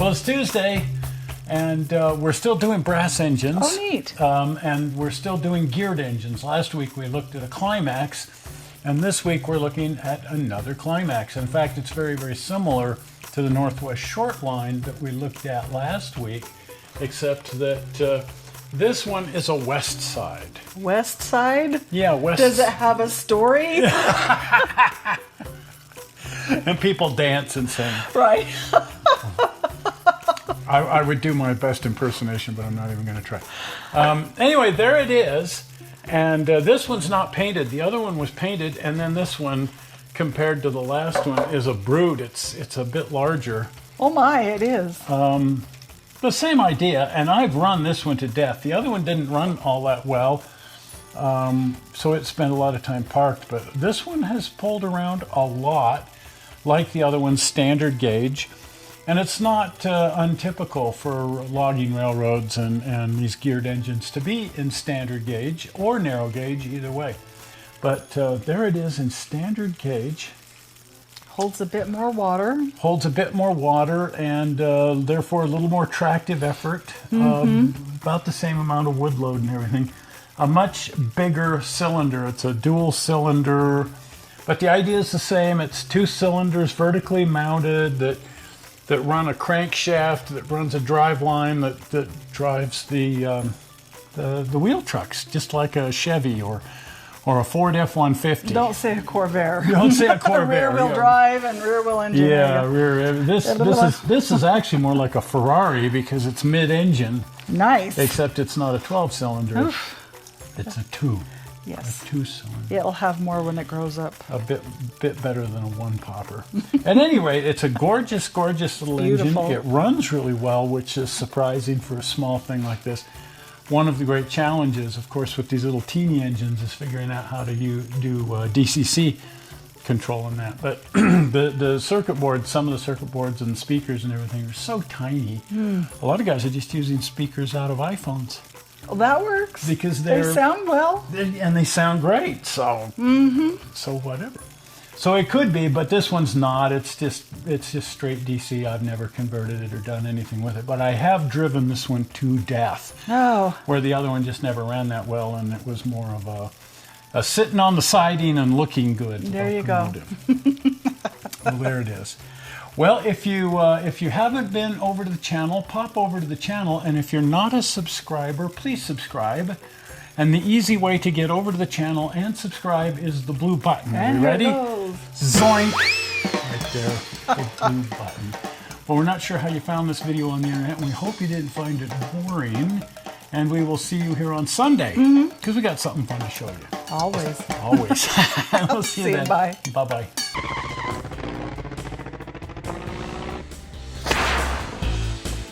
Well, it's Tuesday, and we're still doing brass engines. Oh, neat. And we're still doing geared engines. Last week we looked at a Climax, and this week we're looking at another Climax. In fact, it's very, very similar to the Northwest Short Line that we looked at last week, except that this one is a Westside. Westside? Yeah, West. Does it have a story? And people dance and sing. Right. I would do my best impersonation, but I'm not even going to try. Anyway, there it is. And this one's not painted. The other one was painted, and then this one, compared to the last one, is a brood. It's a bit larger. Oh my, it is. The same idea, and I've run this one to death. The other one didn't run all that well, so it spent a lot of time parked. But this one has pulled around a lot, like the other one's standard gauge. And it's not untypical for logging railroads and these geared engines to be in standard gauge or narrow gauge, either way. But there it is in standard gauge. Holds a bit more water. Holds a bit more water and therefore a little more tractive effort. About the same amount of wood load and everything. A much bigger cylinder. It's a dual cylinder, but the idea is the same. It's two cylinders vertically mounted that run a crankshaft, that runs a drive line that drives the wheel trucks, just like a Chevy or a Ford F-150. Don't say a Corvair. Don't say a Corvair. Rear-wheel drive and rear-wheel engine. Yeah, rear. This is actually more like a Ferrari because it's mid-engine. Nice. Except it's not a 12-cylinder. It's a 2. Yes. A 2-cylinder. It'll have more when it grows up. A bit better than a 1-popper. At any rate, it's a gorgeous, gorgeous little engine. It runs really well, which is surprising for a small thing like this. One of the great challenges, of course, with these little teeny engines is figuring out how to do DCC control in that. But the circuit boards, some of the circuit boards and speakers and everything are so tiny. A lot of guys are just using speakers out of iPhones. Well, that works. Because they sound well. And they sound great, so so whatever. So it could be, but this one's not. It's just straight DC. I've never converted it or done anything with it, but I have driven this one to death. Oh. Where the other one just never ran that well, and it was more of a sitting on the siding and looking good. There you go. Well, there it is. Well, if you haven't been over to the channel, pop over to the channel, and if you're not a subscriber, please subscribe. And the easy way to get over to the channel and subscribe is the blue button. And are you ready? Zoink! Right there, the blue button. Well, we're not sure how you found this video on the internet, and we hope you didn't find it boring. And we will see you here on Sunday, because we got something fun to show you. Always. Always. We'll see you then. Bye. Bye-bye.